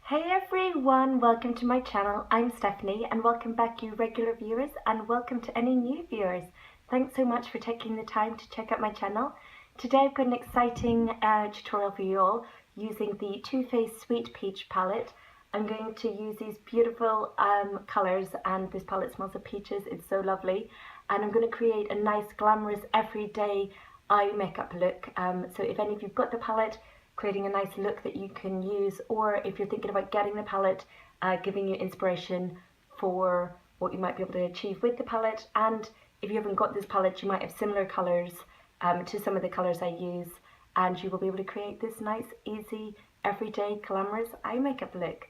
Hey everyone, welcome to my channel. I'm Stephanie and welcome back you regular viewers and welcome to any new viewers. Thanks so much for taking the time to check out my channel. Today I've got an exciting tutorial for you all using the Too Faced Sweet Peach palette. I'm going to use these beautiful colours, and this palette smells of peaches, it's so lovely. And I'm going to create a nice glamorous everyday eye makeup look. So if any of you've got the palette, creating a nice look that you can use, or if you're thinking about getting the palette, giving you inspiration for what you might be able to achieve with the palette. And if you haven't got this palette, you might have similar colours to some of the colours I use, and you will be able to create this nice, easy, everyday, glamorous eye makeup look.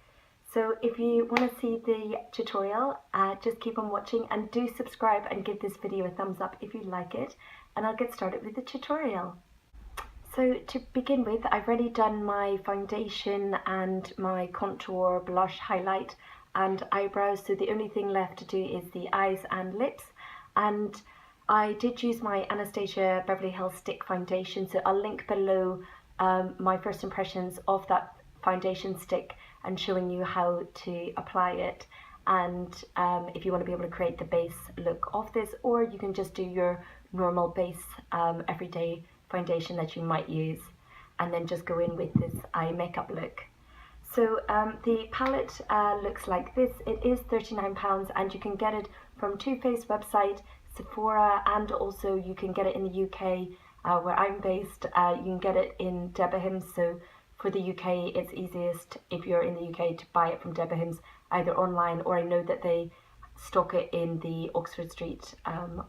So if you want to see the tutorial, just keep on watching and do subscribe and give this video a thumbs up if you like it, and I'll get started with the tutorial. So to begin with, I've already done my foundation and my contour, blush, highlight and eyebrows, so the only thing left to do is the eyes and lips. And I did use my Anastasia Beverly Hills Stick Foundation, so I'll link below my first impressions of that foundation stick and showing you how to apply it. And if you want to be able to create the base look of this, or you can just do your normal base everyday foundation that you might use, and then just go in with this eye makeup look. So the palette looks like this. It is £39 and you can get it from Too Faced website, Sephora, and also you can get it in the UK where I'm based. You can get it in Debenhams, so for the UK it's easiest if you're in the UK to buy it from Debenhams either online, or I know that they stock it in the Oxford Street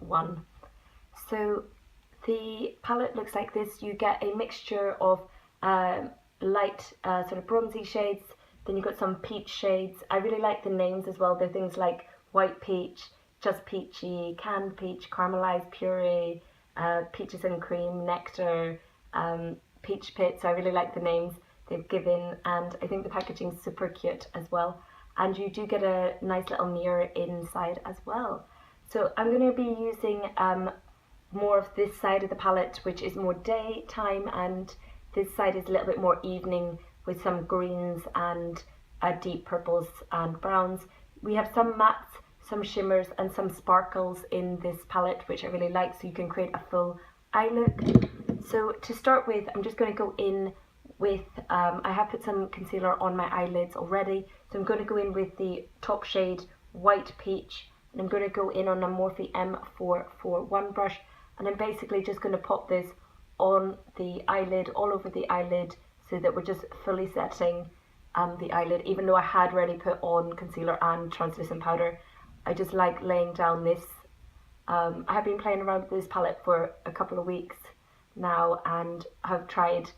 one. So the palette looks like this. You get a mixture of light sort of bronzy shades, then you've got some peach shades. I really like the names as well. They're things like white peach, just peachy, canned peach, caramelized puree, peaches and cream, nectar, peach pit. So I really like the names they've given, and I think the packaging is super cute as well. And you do get a nice little mirror inside as well. So I'm going to be using more of this side of the palette, which is more daytime, and this side is a little bit more evening with some greens and deep purples and browns. We have some mattes, some shimmers and some sparkles in this palette, which I really like, so you can create a full eye look. So to start with, I'm just going to go in with, I have put some concealer on my eyelids already, so I'm going to go in with the top shade White Peach, and I'm going to go in on a Morphe M441 brush. And I'm basically just going to pop this on the eyelid, all over the eyelid, so that we're just fully setting the eyelid. Even though I had already put on concealer and translucent powder, I just like laying down this. I have been playing around with this palette for a couple of weeks now and have tried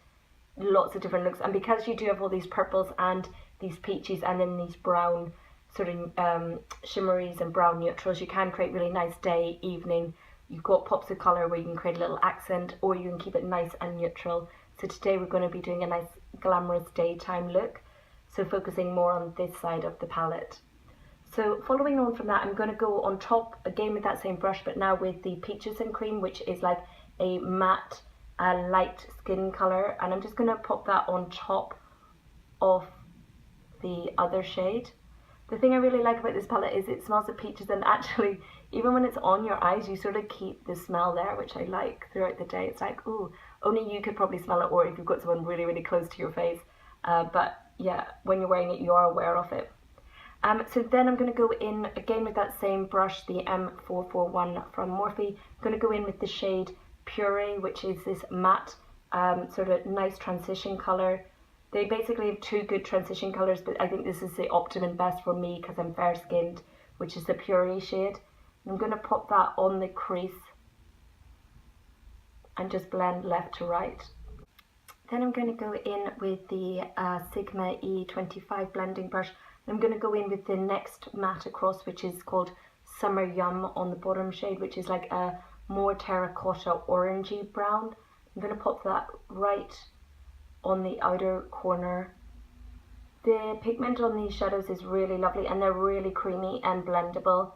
lots of different looks. And because you do have all these purples and these peaches and then these brown sort of shimmeries and brown neutrals, you can create really nice day, evening. You've got pops of colour where you can create a little accent, or you can keep it nice and neutral. So today we're going to be doing a nice glamorous daytime look, so focusing more on this side of the palette. So following on from that, I'm going to go on top again with that same brush, but now with the peaches and cream, which is like a matte light skin colour, and I'm just going to pop that on top of the other shade. The thing I really like about this palette is it smells of peaches, and actually even when it's on your eyes you sort of keep the smell there, which I like throughout the day. It's like, ooh, only you could probably smell it, or if you've got someone really, really close to your face. But yeah, when you're wearing it you are aware of it. So then I'm going to go in again with that same brush, the M441 from Morphe. I'm going to go in with the shade Puree, which is this matte sort of nice transition colour. They basically have two good transition colours, but I think this is the optimum best for me because I'm fair skinned, which is the Puree shade. I'm going to pop that on the crease and just blend left to right. Then I'm going to go in with the Sigma E25 blending brush. I'm going to go in with the next matte across, which is called Summer Yum on the bottom shade, which is like a more terracotta orangey brown. I'm going to pop that right on the outer corner. The pigment on these shadows is really lovely and they're really creamy and blendable.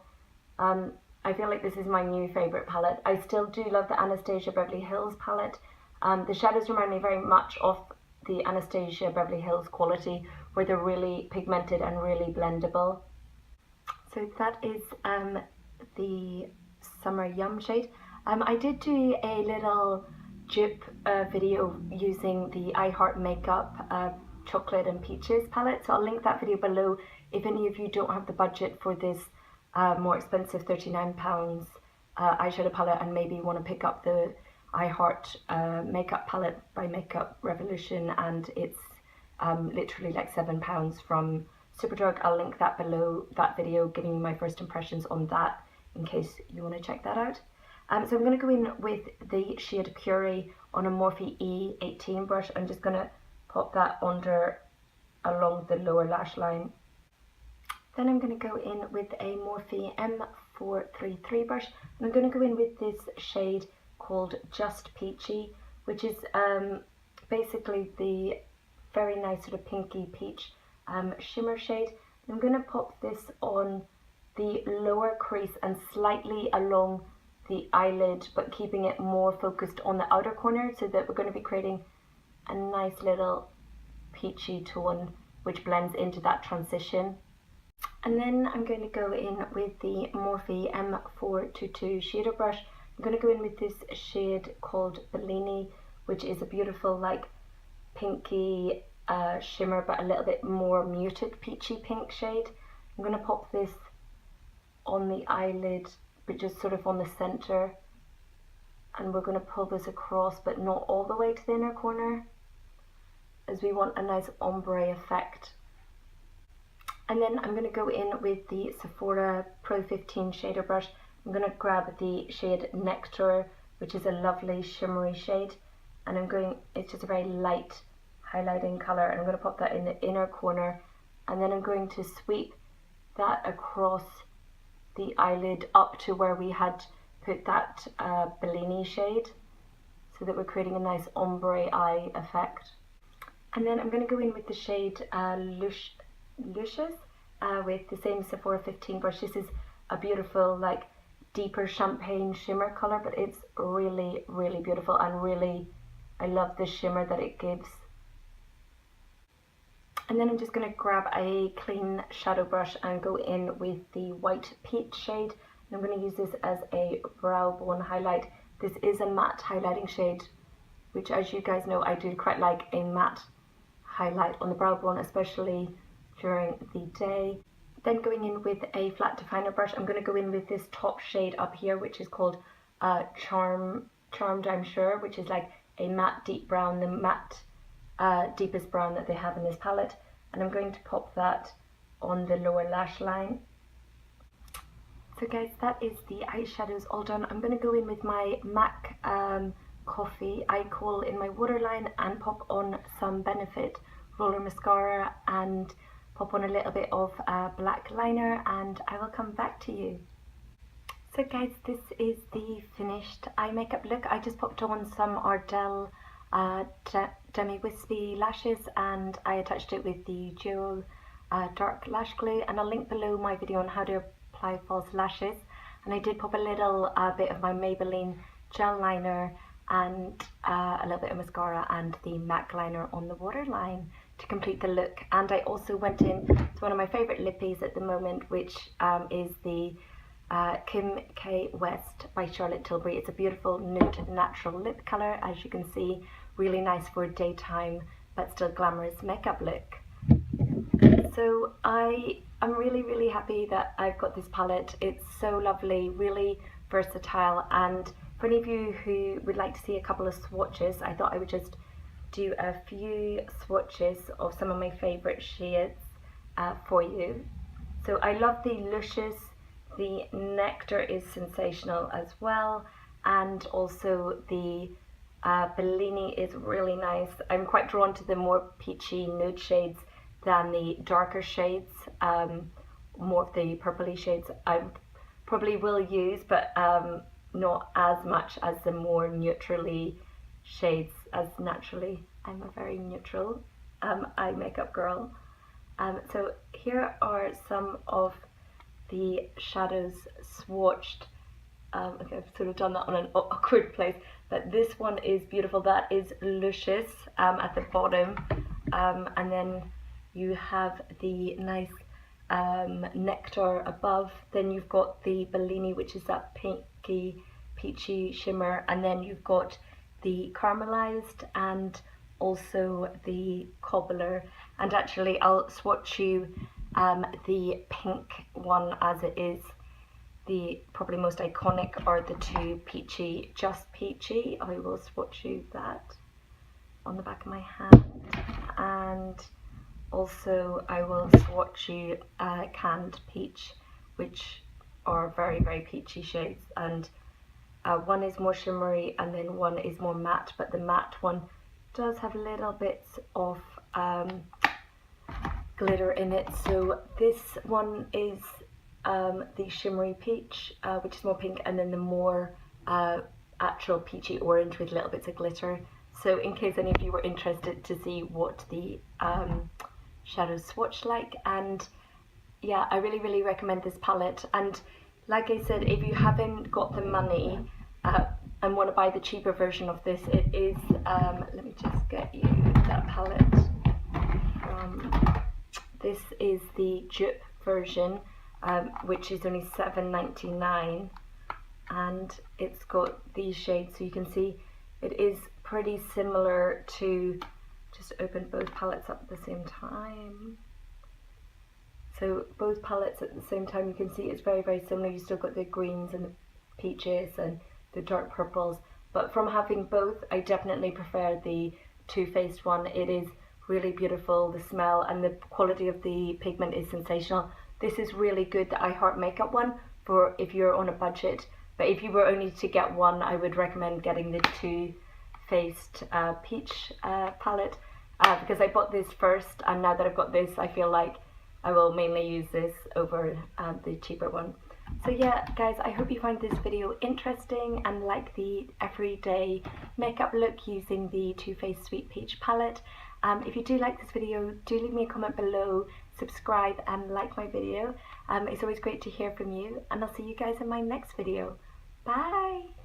I feel like this is my new favourite palette. I still do love the Anastasia Beverly Hills palette. The shadows remind me very much of the Anastasia Beverly Hills quality, where they're really pigmented and really blendable. So that is the Summer Yum shade. I did do a little dupe video using the I Heart Makeup chocolate and peaches palette, so I'll link that video below if any of you don't have the budget for this more expensive £39 eyeshadow palette and maybe want to pick up the I Heart Makeup palette by Makeup Revolution, and it's literally like £7 from Superdrug. I'll link that below, that video giving you my first impressions on that in case you want to check that out. So I'm going to go in with the shade Puree on a Morphe E18 brush. I'm just going to pop that under along the lower lash line. Then I'm going to go in with a Morphe M433 brush, and I'm going to go in with this shade called Just Peachy, which is basically the very nice sort of pinky peach shimmer shade. I'm going to pop this on the lower crease and slightly along the eyelid, but keeping it more focused on the outer corner, so that we're going to be creating a nice little peachy tone which blends into that transition. And then I'm going to go in with the Morphe M422 shader brush. I'm going to go in with this shade called Bellini, which is a beautiful like pinky shimmer, but a little bit more muted peachy pink shade. I'm going to pop this on the eyelid, but just sort of on the center, and we're going to pull this across, but not all the way to the inner corner, as we want a nice ombre effect. And then I'm going to go in with the Sephora Pro 15 shader brush. I'm going to grab the shade Nectar, which is a lovely shimmery shade, and it's just a very light highlighting colour, and I'm going to pop that in the inner corner, and then I'm going to sweep that across the eyelid up to where we had put that Bellini shade, so that we're creating a nice ombre eye effect. And then I'm going to go in with the shade Luscious with the same Sephora 15 brush. This is a beautiful like deeper champagne shimmer colour, but it's really, really beautiful, and really I love the shimmer that it gives. And then I'm just going to grab a clean shadow brush and go in with the White Peach shade. And I'm going to use this as a brow bone highlight. This is a matte highlighting shade, which, as you guys know, I do quite like a matte highlight on the brow bone, especially during the day. Then going in with a flat definer brush, I'm going to go in with this top shade up here, which is called Charmed, I'm sure, which is like a matte deep brown, the matte deepest brown that they have in this palette, and I'm going to pop that on the lower lash line. So guys, that is the eyeshadows all done. I'm going to go in with my MAC Coffee Eye Kohl in my waterline and pop on some Benefit roller mascara and pop on a little bit of black liner, and I will come back to you. So guys, this is the finished eye makeup look. I just popped on some Ardell Demi Wispy lashes, and I attached it with the Dual Dark Lash Glue, and I'll link below my video on how to apply false lashes. And I did pop a little bit of my Maybelline gel liner and a little bit of mascara and the MAC liner on the waterline to complete the look. And I also went in to one of my favourite lippies at the moment, which is the Kim K West by Charlotte Tilbury. It's a beautiful nude natural lip colour, as you can see, really nice for a daytime but still glamorous makeup look. So I'm really happy that I've got this palette. It's so lovely, really versatile, and for any of you who would like to see a couple of swatches, I thought I would just do a few swatches of some of my favourite shades for you. So I love the Luscious, the Nectar is sensational as well, and also the Bellini is really nice. I'm quite drawn to the more peachy nude shades than the darker shades, more of the purpley shades I probably will use, but not as much as the more neutrally shades, as naturally I'm a very neutral eye makeup girl. So here are some of the shadows swatched. Okay, I've sort of done that on an awkward place, but this one is beautiful. That is Luscious at the bottom, and then you have the nice nectar above, then you've got the Bellini, which is that pinky peachy shimmer, and then you've got the caramelized and also the cobbler. And actually I'll swatch you the pink one, as it is the probably most iconic, are the two peachy, just peachy. I will swatch you that on the back of my hand, and also I will swatch you canned peach, which are very, very peachy shades, and one is more shimmery and then one is more matte, but the matte one does have little bits of glitter in it. So this one is the shimmery peach, which is more pink, and then the more actual peachy orange with little bits of glitter. So in case any of you were interested to see what the shadows swatch like, and yeah, I really, really recommend this palette. And like I said, if you haven't got the money and want to buy the cheaper version of this, it is, let me just get you that palette. This is the dupe version, which is only $7.99, and it's got these shades, so you can see it is pretty similar to, just open both palettes up at the same time. So both palettes at the same time, you can see it's very, very similar. You still got the greens and the peaches and the dark purples, but from having both, I definitely prefer the Too Faced one. It is really beautiful. The smell and the quality of the pigment is sensational. This is really good, the I Heart Makeup one, for if you're on a budget. But if you were only to get one, I would recommend getting the Too Faced peach palette, because I bought this first, and now that I've got this, I feel like I will mainly use this over the cheaper one. So yeah, guys, I hope you find this video interesting and like the everyday makeup look using the Too Faced Sweet Peach palette. If you do like this video, do leave me a comment below, subscribe and like my video. It's always great to hear from you, and I'll see you guys in my next video. Bye!